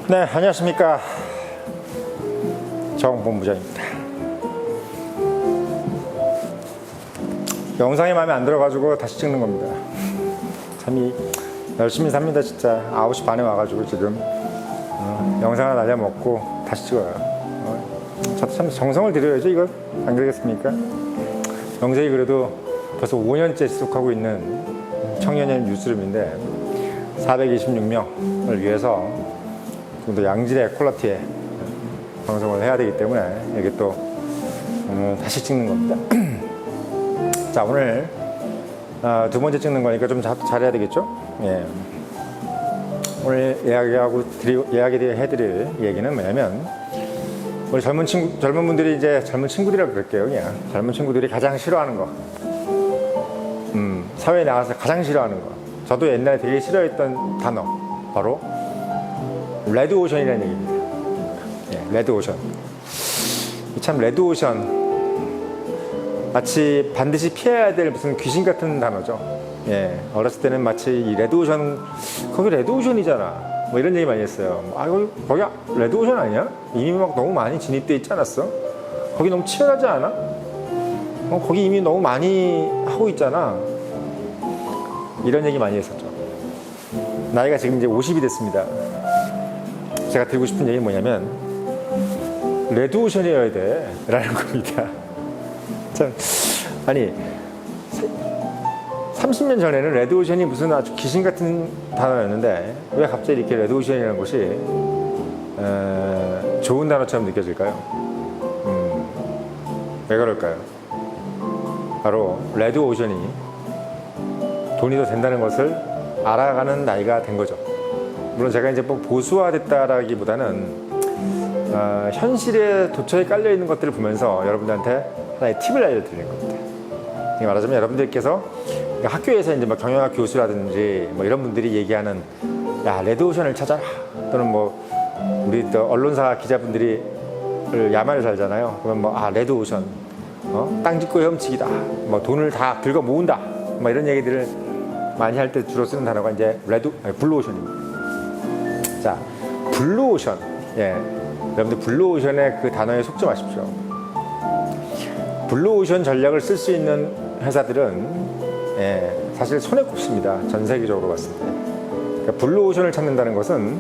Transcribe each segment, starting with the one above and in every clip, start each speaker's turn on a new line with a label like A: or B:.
A: 네, 안녕하십니까. 정본부장입니다. 영상이 마음에 안 들어가지고 다시 찍는 겁니다. 참 열심히 삽니다. 진짜 9시 반에 와가지고 지금 영상을 날려먹고 다시 찍어요. 저도 참 정성을 들여야죠. 이걸 안 그러겠습니까? 영상이 그래도 벌써 5년째 지속하고 있는 청년의 뉴스룸인데 426명을 위해서 좀 더 양질의 퀄리티의 방송을 해야 되기 때문에 이게 또 다시 찍는 겁니다. 자, 오늘 두 번째 찍는 거니까 좀 잘해야 되겠죠? 예. 오늘 해드릴 얘기는 뭐냐면, 우리 젊은 분들이 이제 젊은 친구들이라고 그럴게요. 그냥 젊은 친구들이 가장 싫어하는 거, 사회에 나가서 가장 싫어하는 거. 저도 옛날에 되게 싫어했던 단어, 바로 레드오션이라는 얘기입니다. 예, 레드오션. 참 레드오션, 마치 반드시 피해야 될 무슨 귀신 같은 단어죠. 예, 어렸을 때는 마치 이 레드오션, 거기 레드오션이잖아, 뭐 이런 얘기 많이 했어요. 아, 거기 레드오션 아니야? 이미 막 너무 많이 진입돼 있지 않았어? 거기 너무 치열하지 않아? 거기 이미 너무 많이 하고 있잖아. 이런 얘기 많이 했었죠. 나이가 지금 이제 50이 됐습니다. 제가 드리고 싶은 얘기는 뭐냐면, 레드오션이어야 돼 라는 겁니다. 참, 아니 30년 전에는 레드오션이 무슨 아주 귀신 같은 단어였는데 왜 갑자기 이렇게 레드오션이라는 것이 좋은 단어처럼 느껴질까요? 왜 그럴까요? 바로 레드오션이 돈이 더 된다는 것을 알아가는 나이가 된 거죠. 물론 제가 이제 뭐 보수화됐다라기보다는 현실에 도처에 깔려 있는 것들을 보면서 여러분들한테 하나의 팁을 알려드리는 겁니다. 말하자면 여러분들께서 학교에서 이제 뭐 경영학 교수라든지 뭐 이런 분들이 얘기하는, 야, 레드오션을 찾아라, 또는 뭐 우리 또 언론사 기자분들이 야만을 살잖아요. 그러면 뭐 레드오션, 땅 짓고 헤엄치기다, 뭐 돈을 다 긁어 모은다, 뭐 이런 얘기들을 많이 할 때 주로 쓰는 단어가 이제 블루오션입니다. 자, 블루오션. 예, 여러분들 블루오션의 그 단어에 속지 마십시오. 블루오션 전략을 쓸 수 있는 회사들은 사실 손에 꼽습니다. 전 세계적으로 봤을 때. 그러니까 블루오션을 찾는다는 것은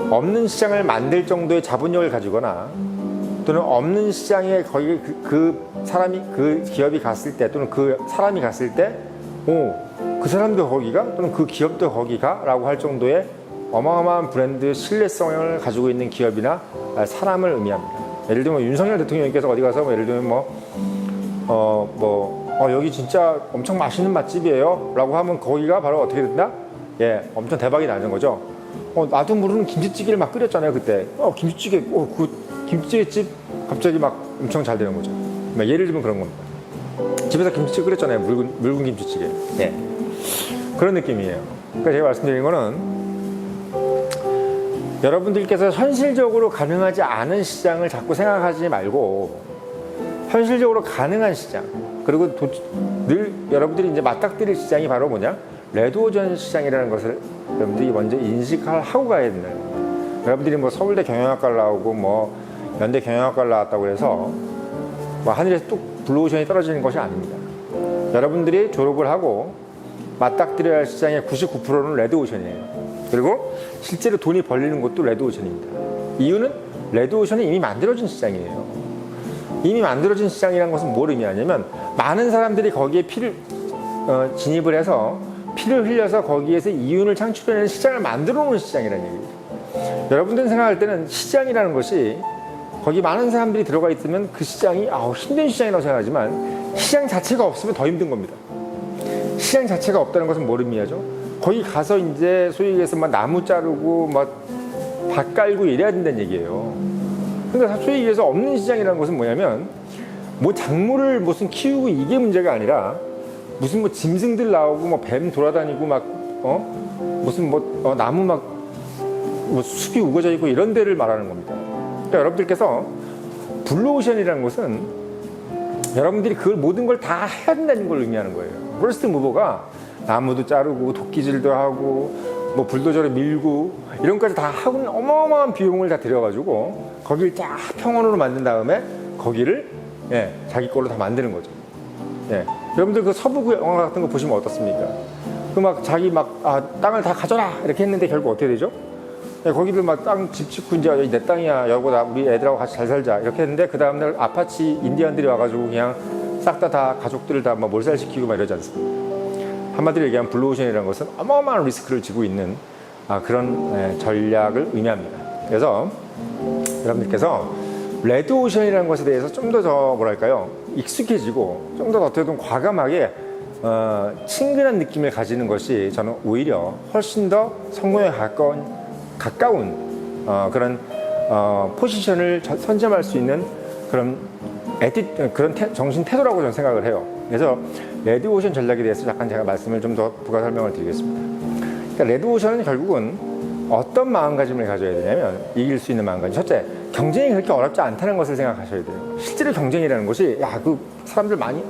A: 없는 시장을 만들 정도의 자본력을 가지거나, 또는 없는 시장에 거기 그 기업이 갔을 때, 또는 그 사람이 갔을 때, 그 사람도 거기가, 또는 그 기업도 거기가 라고 할 정도의 어마어마한 브랜드 신뢰성을 가지고 있는 기업이나 사람을 의미합니다. 예를 들면 윤석열 대통령께서 어디 가서 예를 들면 여기 진짜 엄청 맛있는 맛집이에요 라고 하면 거기가 바로 어떻게 된다? 예, 엄청 대박이 나는 거죠. 나도 모르는 김치찌개를 막 끓였잖아요 그때. 김치찌개, 그 김치찌개집 갑자기 막 엄청 잘 되는 거죠. 예를 들면 그런 겁니다. 집에서 김치찌개 끓였잖아요. 묽은 김치찌개. 예, 그런 느낌이에요. 그러니까 제가 말씀드린 거는, 여러분들께서 현실적으로 가능하지 않은 시장을 자꾸 생각하지 말고, 현실적으로 가능한 시장, 그리고 늘 여러분들이 이제 맞닥뜨릴 시장이 바로 뭐냐? 레드오션 시장이라는 것을 여러분들이 먼저 인식하고 가야 된다. 여러분들이 뭐 서울대 경영학과를 나오고 뭐 연대 경영학과를 나왔다고 해서 뭐 하늘에서 뚝 블루오션이 떨어지는 것이 아닙니다. 여러분들이 졸업을 하고 맞닥뜨려야 할 시장의 99%는 레드오션이에요. 그리고 실제로 돈이 벌리는 것도 레드오션입니다. 이유는 레드오션이 이미 만들어진 시장이에요. 이미 만들어진 시장이라는 것은 뭘 의미하냐면, 많은 사람들이 거기에 진입을 해서 피를 흘려서 거기에서 이윤을 창출해내는 시장을 만들어 놓은 시장이라는 얘기예요. 여러분들이 생각할 때는 시장이라는 것이 거기 많은 사람들이 들어가 있으면 그 시장이 힘든 시장이라고 생각하지만, 시장 자체가 없으면 더 힘든 겁니다. 시장 자체가 없다는 것은 뭘 의미하죠? 거기 가서 이제 소위 얘기해서 막 나무 자르고 막 밭 깔고 이래야 된다는 얘기예요. 그러니까 소위 얘기해서 없는 시장이라는 것은 뭐냐면, 뭐 작물을 무슨 키우고 이게 문제가 아니라, 무슨 뭐 짐승들 나오고 뭐 뱀 돌아다니고 막 무슨 뭐 나무 막 뭐 숲이 우거져 있고 이런 데를 말하는 겁니다. 그러니까 여러분들께서 블루오션이라는 것은 여러분들이 그 모든 걸 다 해야 된다는 걸 의미하는 거예요. 퍼스트 무버가 나무도 자르고 도끼질도 하고 뭐 불도저로 밀고 이런 것까지 다 하고는 어마어마한 비용을 다 들여가지고 거기를 쫙 평원으로 만든 다음에 거기를 자기 걸로 다 만드는 거죠. 여러분들 그 서부 영화 같은 거 보시면 어떻습니까? 그 막 자기 땅을 다 가져라 이렇게 했는데 결국 어떻게 되죠? 거기들 막 땅 집 짓고 이제 여기 내 땅이야, 여보 나 우리 애들하고 같이 잘 살자 이렇게 했는데 그 다음날 아파치 인디언들이 와가지고 그냥 싹 다 가족들을 다 몰살시키고 막 이러지 않습니까? 한마디로 얘기하면 블루오션이라는 것은 어마어마한 리스크를 지고 있는 그런 전략을 의미합니다. 그래서 여러분들께서 레드오션이라는 것에 대해서 좀 더 뭐랄까요, 익숙해지고 좀 더 어떻게든 과감하게 친근한 느낌을 가지는 것이 저는 오히려 훨씬 더 성공에 가까운 그런 포지션을 선점할 수 있는 그런 정신 태도라고 저는 생각을 해요. 그래서 레드오션 전략에 대해서 잠깐 제가 말씀을 좀 더 부가 설명을 드리겠습니다. 그러니까 레드오션은 결국은 어떤 마음가짐을 가져야 되냐면, 이길 수 있는 마음가짐. 첫째, 경쟁이 그렇게 어렵지 않다는 것을 생각하셔야 돼요. 실제로 경쟁이라는 것이 그 사람들 많이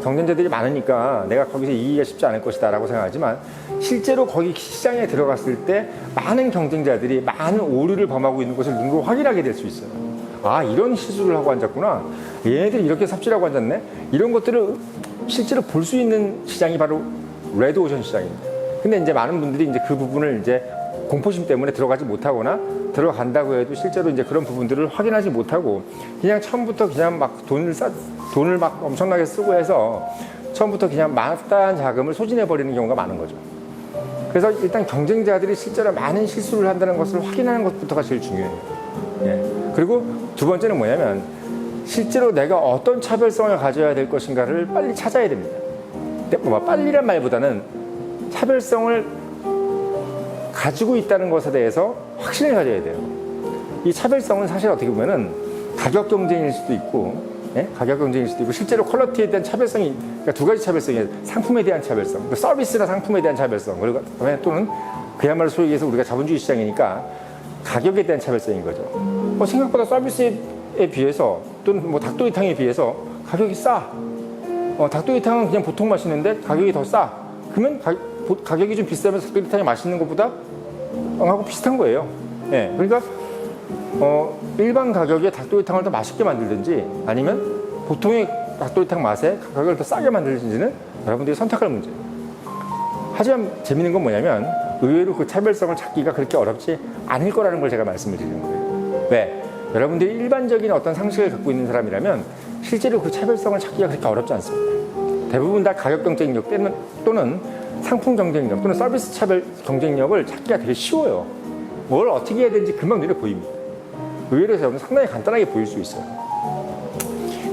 A: 경쟁자들이 많으니까 내가 거기서 이기기가 쉽지 않을 것이다 라고 생각하지만, 실제로 거기 시장에 들어갔을 때 많은 경쟁자들이 많은 오류를 범하고 있는 것을 눈으로 확인하게 될 수 있어요. 이런 실수를 하고 앉았구나, 얘네들이 이렇게 삽질하고 앉았네, 이런 것들을 실제로 볼 수 있는 시장이 바로 레드오션 시장입니다. 근데 이제 많은 분들이 이제 그 부분을 이제 공포심 때문에 들어가지 못하거나, 들어간다고 해도 실제로 이제 그런 부분들을 확인하지 못하고 그냥 처음부터 그냥 막 돈을 막 엄청나게 쓰고 해서 처음부터 그냥 마땅한 자금을 소진해 버리는 경우가 많은 거죠. 그래서 일단 경쟁자들이 실제로 많은 실수를 한다는 것을 확인하는 것부터가 제일 중요해요. 그리고 두 번째는 뭐냐면, 실제로 내가 어떤 차별성을 가져야 될 것인가를 빨리 찾아야 됩니다. 빨리란 말보다는 차별성을 가지고 있다는 것에 대해서 확신을 가져야 돼요. 이 차별성은 사실 어떻게 보면은 가격 경쟁일 수도 있고, 가격 경쟁일 수도 있고, 실제로 퀄리티에 대한 차별성이, 그러니까 두 가지 차별성이에요. 상품에 대한 차별성, 서비스나 상품에 대한 차별성, 그리고 또는 그야말로 소위 얘기해서 우리가 자본주의 시장이니까 가격에 대한 차별성인 거죠. 생각보다 서비스에 비해서, 또는 뭐 닭도리탕에 비해서 가격이 싸. 닭도리탕은 그냥 보통 맛있는데 가격이 더 싸. 그러면 가격이 좀 비싸면 닭도리탕이 맛있는 것보다 하고 비슷한 거예요. 그러니까 일반 가격에 닭도리탕을 더 맛있게 만들든지, 아니면 보통의 닭도리탕 맛에 가격을 더 싸게 만들든지는 여러분들이 선택할 문제예요. 하지만 재밌는 건 뭐냐면, 의외로 그 차별성을 찾기가 그렇게 어렵지 않을 거라는 걸 제가 말씀을 드리는 거예요. 왜? 여러분들이 일반적인 어떤 상식을 갖고 있는 사람이라면 실제로 그 차별성을 찾기가 그렇게 어렵지 않습니다. 대부분 다 가격 경쟁력 또는 상품 경쟁력 또는 서비스 차별 경쟁력을 찾기가 되게 쉬워요. 뭘 어떻게 해야 되는지 금방 눈에 보입니다. 의외로 여러분 상당히 간단하게 보일 수 있어요.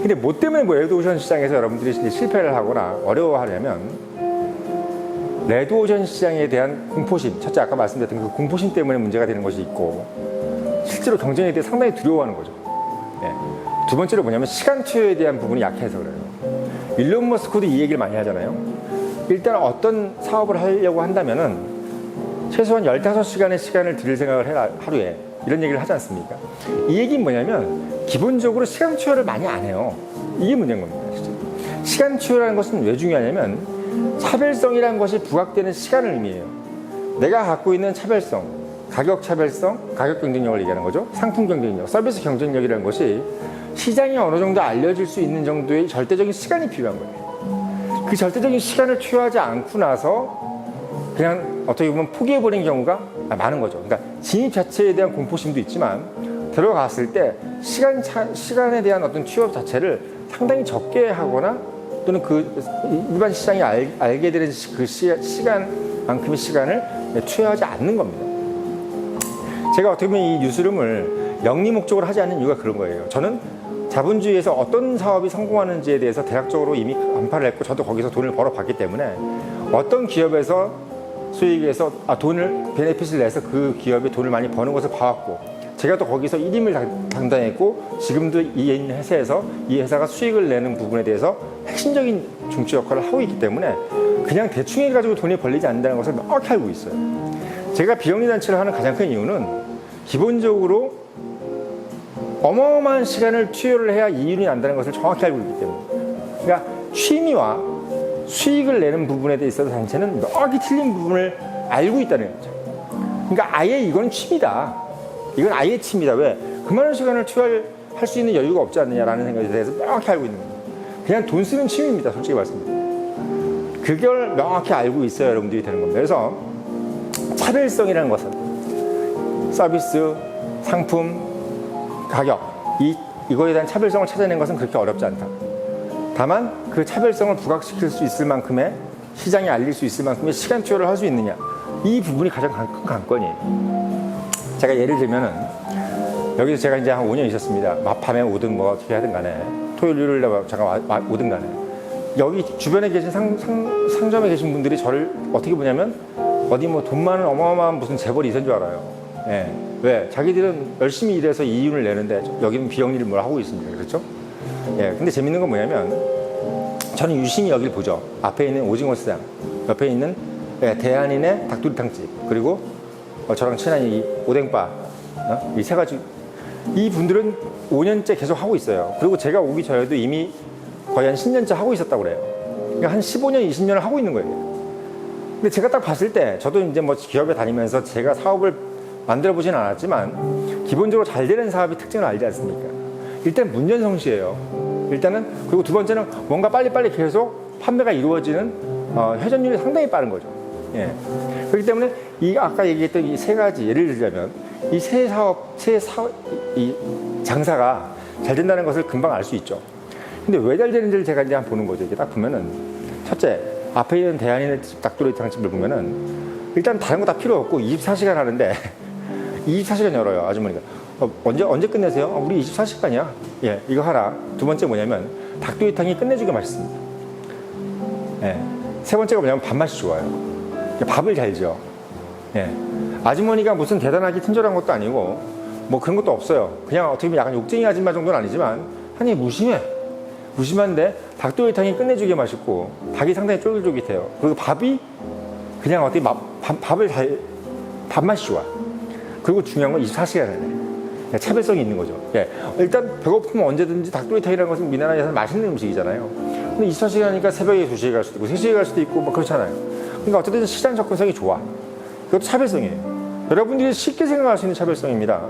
A: 근데 뭐 때문에 레드오션 시장에서 여러분들이 실패를 하거나 어려워하냐면, 레드오션 시장에 대한 공포심, 첫째 아까 말씀드렸던 그 공포심 때문에 문제가 되는 것이 있고, 실제로 경쟁에 대해 상당히 두려워하는 거죠. 두 번째로 뭐냐면, 시간 투여에 대한 부분이 약해서 그래요. 일론 머스크도 이 얘기를 많이 하잖아요. 일단 어떤 사업을 하려고 한다면은 최소한 15시간의 시간을 들일 생각을 해라, 하루에. 이런 얘기를 하지 않습니까? 이 얘기는 뭐냐면, 기본적으로 시간 투여를 많이 안 해요. 이게 문제인 겁니다. 진짜. 시간 투여라는 것은 왜 중요하냐면, 차별성이라는 것이 부각되는 시간을 의미해요. 내가 갖고 있는 차별성, 가격 차별성, 가격 경쟁력을 얘기하는 거죠. 상품 경쟁력, 서비스 경쟁력이라는 것이 시장에 어느 정도 알려질 수 있는 정도의 절대적인 시간이 필요한 거예요. 그 절대적인 시간을 투여하지 않고 나서 그냥 어떻게 보면 포기해버린 경우가 많은 거죠. 그러니까 진입 자체에 대한 공포심도 있지만, 들어갔을 때 시간에 대한 어떤 투여 자체를 상당히 적게 하거나, 또는 그 일반 시장이 알게 되는 그 시간만큼의 시간을 투여하지 않는 겁니다. 제가 어떻게 보면 이 뉴스룸을 영리 목적으로 하지 않는 이유가 그런 거예요. 저는 자본주의에서 어떤 사업이 성공하는지에 대해서 대략적으로 이미 간파를 했고, 저도 거기서 돈을 벌어봤기 때문에 어떤 기업에서 수익에서 베네핏을 내서 그 기업에 돈을 많이 버는 것을 봐왔고, 제가 또 거기서 1임을 담당했고, 지금도 이 회사에서 이 회사가 수익을 내는 부분에 대해서 핵심적인 중추 역할을 하고 있기 때문에 그냥 대충 해가지고 돈이 벌리지 않는다는 것을 명확히 알고 있어요. 제가 비영리단체를 하는 가장 큰 이유는 기본적으로 어마어마한 시간을 투여를 해야 이윤이 난다는 것을 정확히 알고 있기 때문에. 그러니까 취미와 수익을 내는 부분에 대해 있어서 단체는 명확히 틀린 부분을 알고 있다는 거죠. 그러니까 아예 이건 취미다. 이건 아예 취미다. 왜? 그 많은 시간을 투여할 수 있는 여유가 없지 않느냐라는 생각에 대해서 명확히 알고 있는 거예요. 그냥 돈 쓰는 취미입니다. 솔직히 말씀드립니다. 그걸 명확히 알고 있어야 여러분들이 되는 겁니다. 그래서 차별성이라는 것은 서비스, 상품, 가격 이거에 대한 차별성을 찾아내는 것은 그렇게 어렵지 않다. 다만 그 차별성을 부각시킬 수 있을 만큼의 시장에 알릴 수 있을 만큼의 시간 투여를 할 수 있느냐 이 부분이 가장 큰 관건이에요. 제가 예를 들면은 여기서 제가 이제 한 5년 있었습니다. 밤에 오든 뭐 어떻게 하든 간에 토요일 일요일에 잠깐 오든 간에 여기 주변에 계신 상점에 계신 분들이 저를 어떻게 보냐면 어디 뭐 돈 많은 어마어마한 무슨 재벌이 있는 줄 알아요. 예. 왜? 자기들은 열심히 일해서 이윤을 내는데 여기는 비영리를 뭘 하고 있습니다. 그렇죠? 예. 근데 재밌는 건 뭐냐면 저는 유심히 여기를 보죠. 앞에 있는 오징어 시장, 옆에 있는 대한인의 닭도리탕집, 그리고 저랑 친한 이 오뎅바, 이 세 가지. 이 분들은 5년째 계속 하고 있어요. 그리고 제가 오기 전에도 이미 거의 한 10년째 하고 있었다고 그래요. 그러니까 한 15년, 20년을 하고 있는 거예요. 근데 제가 딱 봤을 때, 저도 이제 뭐 기업에 다니면서 제가 사업을 만들어 보진 않았지만, 기본적으로 잘 되는 사업의 특징을 알지 않습니까? 일단 문전성시예요. 일단은, 그리고 두 번째는 뭔가 빨리빨리 계속 판매가 이루어지는 회전율이 상당히 빠른 거죠. 예. 그렇기 때문에 이 아까 얘기했던 이 세 가지 예를 들자면 이 이 장사가 잘 된다는 것을 금방 알 수 있죠. 근데 왜 잘 되는지를 제가 이제 한번 보는 거죠. 이게 딱 보면은 첫째, 앞에 있는 대한인의 닭도리탕집을 보면은 일단 다른 거 다 필요 없고 24시간 하는데 24시간 열어요. 아주머니가 언제 끝내세요? 우리 24시간이야. 예, 이거 하나. 두 번째 뭐냐면 닭도리탕이 끝내주게 맛있습니다. 예. 세 번째가 뭐냐면 밥맛이 좋아요. 밥을 잘 지어. 예. 아주머니가 무슨 대단하게 친절한 것도 아니고 뭐 그런 것도 없어요. 그냥 어떻게 보면 약간 욕쟁이 아줌마 정도는 아니지만 한이 무심한데 닭도리탕이 끝내주게 맛있고 닭이 상당히 쫄깃쫄깃해요. 그리고 밥이 그냥 어떻게 밥맛이 좋아. 그리고 중요한 건 24시간을 차별성이 있는 거죠. 예. 일단 배고프면 언제든지 닭도리탕이라는 것은 우리나라에서 맛있는 음식이잖아요. 근데 24시간이니까 새벽에 2시에 갈 수도 있고 3시에 갈 수도 있고 뭐 그렇잖아요. 그러니까 어쨌든 시장 접근성이 좋아. 그것도 차별성이에요. 여러분들이 쉽게 생각할 수 있는 차별성입니다.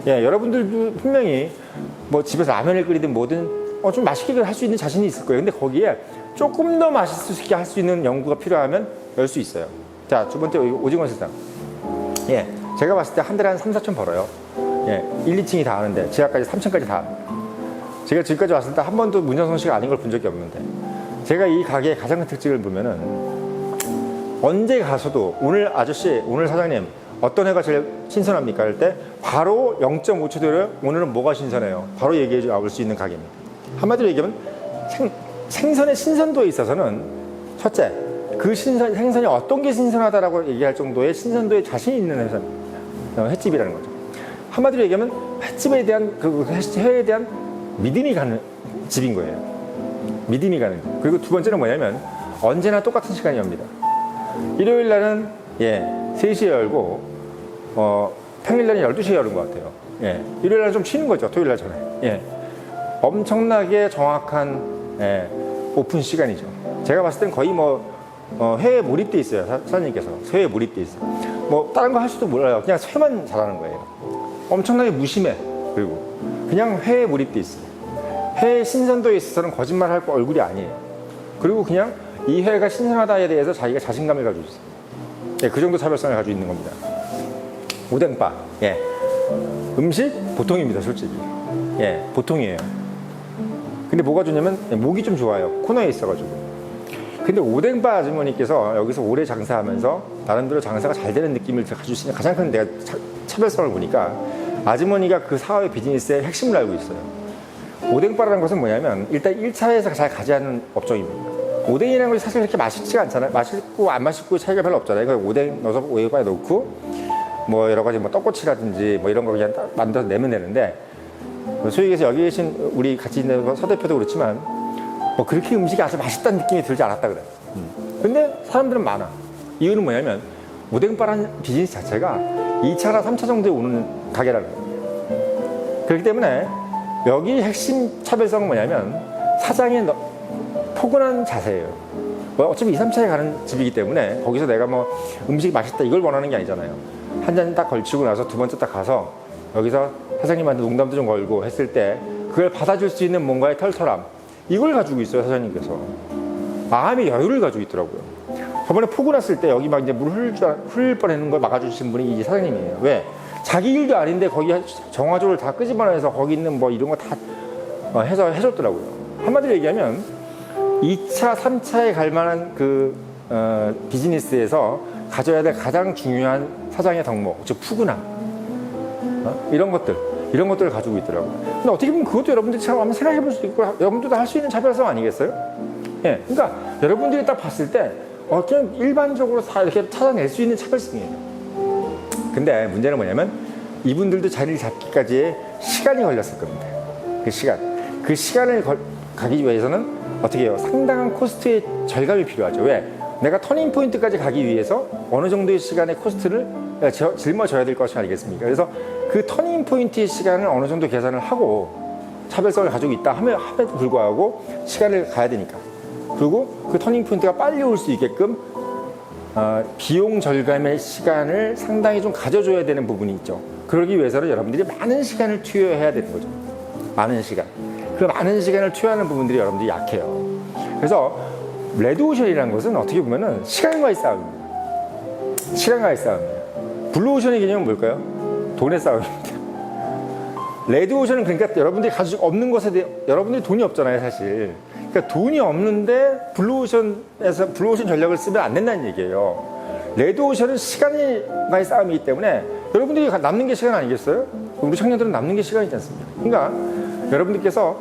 A: 예, 여러분들도 분명히 뭐 집에서 라면을 끓이든 뭐든 좀 맛있게 할 수 있는 자신이 있을 거예요. 근데 거기에 조금 더 맛있게 할 수 있는 연구가 필요하면 열 수 있어요. 자, 두 번째 오징어 시장. 예, 제가 봤을 때 한 달에 한 3, 4천 벌어요. 예, 1, 2층이 다 하는데 지하까지 3층까지 다. 제가 지금까지 왔을 때 한 번도 문전성시가 아닌 걸 본 적이 없는데 제가 이 가게의 가장 큰 특징을 보면은 언제 가서도 오늘 사장님 어떤 회가 제일 신선합니까? 할 때 바로 0.5초 뒤에 오늘은 뭐가 신선해요? 바로 얘기해 줄 수 있는 가게입니다. 한마디로 얘기하면 생선의 신선도에 있어서는 첫째, 그 생선이 어떤 게 신선하다라고 얘기할 정도의 신선도에 자신 있는 횟집이라는 거죠. 한마디로 얘기하면 횟집에 대한 회에 대한 믿음이 가는 집인 거예요. 믿음이 가는 집. 그리고 두 번째는 뭐냐면 언제나 똑같은 시간이 옵니다. 일요일 날은 3시에 열고 평일 날은 12시에 여는 것 같아요. 예. 일요일 날은 좀 쉬는 거죠. 토요일 날 전에. 예. 엄청나게 정확한 오픈 시간이죠. 제가 봤을 땐 거의 회에 몰입돼 있어요. 사장님께서 회에 몰입돼 있어요. 뭐 다른 거 할 수도 몰라요. 그냥 회만 잘하는 거예요. 엄청나게 무심해. 그리고 그냥 회에 몰입돼 있어요. 회의 신선도에 있어서는 거짓말할 얼굴이 아니에요. 그리고 그냥 이 회가 신선하다에 대해서 자기가 자신감을 가지고 있어요. 예, 그 정도 차별성을 가지고 있는 겁니다. 오뎅바. 예. 음식 보통입니다, 솔직히. 예, 보통이에요. 근데 뭐가 좋냐면 목이 좀 좋아요. 코너에 있어가지고. 근데 오뎅바 아주머니께서 여기서 오래 장사하면서 나름대로 장사가 잘 되는 느낌을 가지고 있는 가장 큰 내가 차별성을 보니까 아주머니가 그 사업의 비즈니스의 핵심을 알고 있어요. 오뎅바라는 것은 뭐냐면 일단 1차에서 잘 가지 않는 업종입니다. 오뎅이라는 것이 사실 그렇게 맛있지가 않잖아요. 맛있고 안 맛있고 차이가 별로 없잖아요. 그러니까 오뎅 넣어서 오뎅바에 넣고 뭐 여러 가지 뭐 떡꼬치라든지 뭐 이런 거 그냥 딱 만들어서 내면 되는데 소위 얘기해서 여기 계신 우리 같이 있는 서 대표도 그렇지만 뭐 그렇게 음식이 아주 맛있다는 느낌이 들지 않았다 그래요. 근데 사람들은 많아. 이유는 뭐냐면 오뎅바라는 비즈니스 자체가 2차나 3차 정도에 오는 가게라는 거예요. 그렇기 때문에 여기 핵심 차별성은 뭐냐면 사장의 포근한 자세예요. 뭐 어차피 2, 3차에 가는 집이기 때문에 거기서 내가 뭐 음식이 맛있다 이걸 원하는 게 아니잖아요. 한 잔 딱 걸치고 나서 두 번째 딱 가서 여기서 사장님한테 농담도 좀 걸고 했을 때 그걸 받아줄 수 있는 뭔가의 털털함, 이걸 가지고 있어요. 사장님께서 마음의 여유를 가지고 있더라고요. 저번에 폭우 났을 때 여기 막 이제 물 흐를 뻔했는 걸 막아주신 분이 이 사장님이에요. 왜? 자기 일도 아닌데 거기 정화조를 다 끄집어내서 거기 있는 뭐 이런 거 다 해서 해줬더라고요. 한마디로 얘기하면 2차, 3차에 갈 만한 그 비즈니스에서 가져야 될 가장 중요한 사장의 덕목, 즉 푸근함, 이런 것들을 가지고 있더라고요. 근데 어떻게 보면 그것도 여러분들이 참 한번 생각해 볼 수 있고 여러분들도 할 수 있는 차별성 아니겠어요? 예, 그러니까 여러분들이 딱 봤을 때 그냥 일반적으로 다 이렇게 찾아낼 수 있는 차별성이에요. 근데 문제는 뭐냐면 이분들도 자리를 잡기까지의 시간이 걸렸을 겁니다. 그 시간을 가기 위해서는 어떻게 해요? 상당한 코스트의 절감이 필요하죠. 왜? 내가 터닝 포인트까지 가기 위해서 어느 정도의 시간의 코스트를 짊어져야 될 것이 아니겠습니까? 그래서 그 터닝 포인트의 시간을 어느 정도 계산을 하고 차별성을 가지고 있다 함에도 불구하고 시간을 가야 되니까. 그리고 그 터닝 포인트가 빨리 올 수 있게끔 비용 절감의 시간을 상당히 좀 가져줘야 되는 부분이 있죠. 그러기 위해서는 여러분들이 많은 시간을 투여해야 되는 거죠. 많은 시간. 그 많은 시간을 투여하는 부분들이 여러분들이 약해요. 그래서 레드오션이라는 것은 어떻게 보면은 시간과의 싸움입니다. 시간과의 싸움입니다. 블루오션의 개념은 뭘까요? 돈의 싸움입니다. 레드오션은 그러니까 여러분들이 가지고 없는 것에 대해 여러분들이 돈이 없잖아요, 사실. 그러니까 돈이 없는데 블루오션 전략을 쓰면 안 된다는 얘기예요. 레드오션은 시간과의 싸움이기 때문에 여러분들이 남는 게 시간 아니겠어요? 우리 청년들은 남는 게 시간이지 않습니까? 그러니까 여러분들께서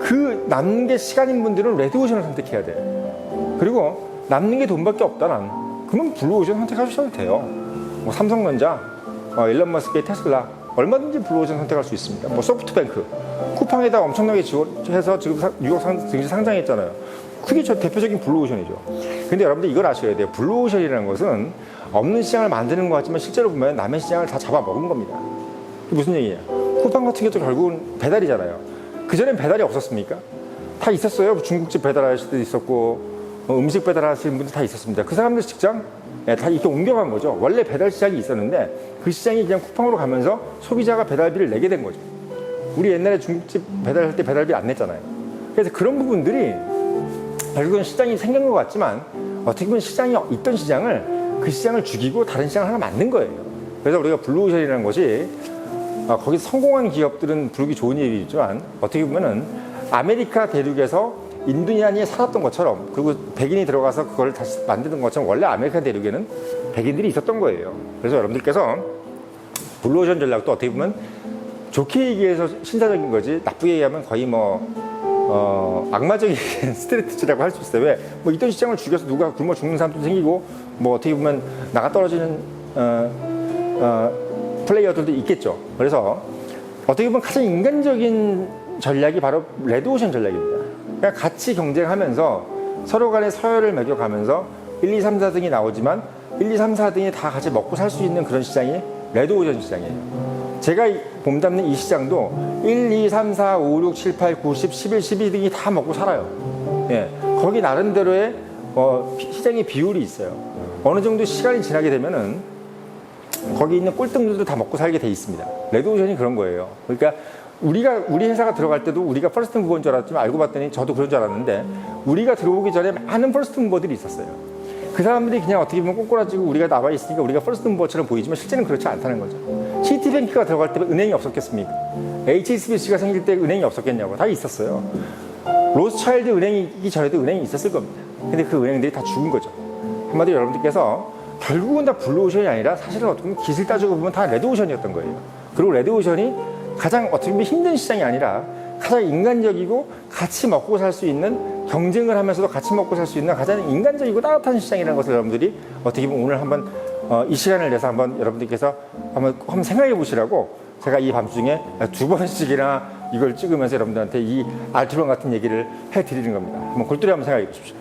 A: 그 남는 게 시간인 분들은 레드오션을 선택해야 돼요. 그리고 남는 게 돈밖에 없다 난 그러면 블루오션 선택하셔도 돼요. 뭐 삼성전자, 일론 머스크의 테슬라 얼마든지 블루오션 선택할 수 있습니다. 뭐 소프트뱅크 쿠팡에다 엄청나게 지원해서 지금 뉴욕 증시 상장했잖아요. 그게 저 대표적인 블루오션이죠. 근데 여러분들 이걸 아셔야 돼요. 블루오션이라는 것은 없는 시장을 만드는 것 같지만 실제로 보면 남의 시장을 다 잡아먹은 겁니다. 그게 무슨 얘기예요? 쿠팡 같은 경우도 결국은 배달이잖아요. 그전엔 배달이 없었습니까? 다 있었어요. 중국집 배달할 수도 있었고 음식 배달하시는 분들 다 있었습니다. 그 사람들 직장 다 이렇게 옮겨간 거죠. 원래 배달 시장이 있었는데 그 시장이 그냥 쿠팡으로 가면서 소비자가 배달비를 내게 된 거죠. 우리 옛날에 중국집 배달할 때 배달비 안 냈잖아요. 그래서 그런 부분들이 결국은 시장이 생긴 것 같지만 어떻게 보면 시장이 있던 시장을 그 시장을 죽이고 다른 시장을 하나 만든 거예요. 그래서 우리가 블루오션이라는 것이 거기서 성공한 기업들은 부르기 좋은 얘기지만 어떻게 보면은 아메리카 대륙에서 인도인이 살았던 것처럼 그리고 백인이 들어가서 그걸 다시 만드는 것처럼 원래 아메리카 대륙에는 백인들이 있었던 거예요. 그래서 여러분들께서 블루오션 전략도 어떻게 보면 좋게 얘기해서 신사적인 거지 나쁘게 얘기하면 거의 악마적인 스트레티지라고 할 수 있어요. 왜? 뭐 있던 시장을 죽여서 누가 굶어 죽는 사람도 생기고 뭐 어떻게 보면 나가 떨어지는 플레이어들도 있겠죠. 그래서 어떻게 보면 가장 인간적인 전략이 바로 레드오션 전략입니다. 그냥 같이 경쟁하면서 서로 간에 서열을 매겨가면서 1, 2, 3, 4등이 나오지만 1, 2, 3, 4등이 다 같이 먹고 살 수 있는 그런 시장이 레드오션 시장이에요. 제가 몸담는 이 시장도 1, 2, 3, 4, 5, 6, 7, 8, 9, 10, 11, 12등이 다 먹고 살아요. 예, 거기 나름대로의 시장의 비율이 있어요. 어느 정도 시간이 지나게 되면은 거기 있는 꼴등들도 다 먹고 살게 돼 있습니다. 레드오션이 그런 거예요. 그러니까 우리 회사가 들어갈 때도 우리가 퍼스트 무버인 줄 알았지만 알고 봤더니 저도 그런 줄 알았는데 우리가 들어오기 전에 많은 퍼스트 무버들이 있었어요. 그 사람들이 그냥 어떻게 보면 꼬꾸라지고 우리가 나와 있으니까 우리가 퍼스트 무버처럼 보이지만 실제는 그렇지 않다는 거죠. 시티뱅크가 들어갈 때 은행이 없었겠습니까? HSBC가 생길 때 은행이 없었겠냐고. 다 있었어요. 로스차일드 은행이 있기 전에도 은행이 있었을 겁니다. 근데 그 은행들이 다 죽은 거죠. 한마디로 여러분들께서 결국은 다 블루오션이 아니라 사실은 어떻게 보면 기술 따지고 보면 다 레드오션이었던 거예요. 그리고 레드오션이 가장 어떻게 보면 힘든 시장이 아니라 가장 인간적이고 같이 먹고 살 수 있는 경쟁을 하면서도 같이 먹고 살 수 있는 가장 인간적이고 따뜻한 시장이라는 것을 여러분들이 어떻게 보면 오늘 한번 이 시간을 내서 한번 여러분들께서 한번 생각해 보시라고 제가 이 밤중에 2번씩이나 이걸 찍으면서 여러분들한테 이 알트론 같은 얘기를 해드리는 겁니다. 한번 골똘히 한번 생각해 보십시오.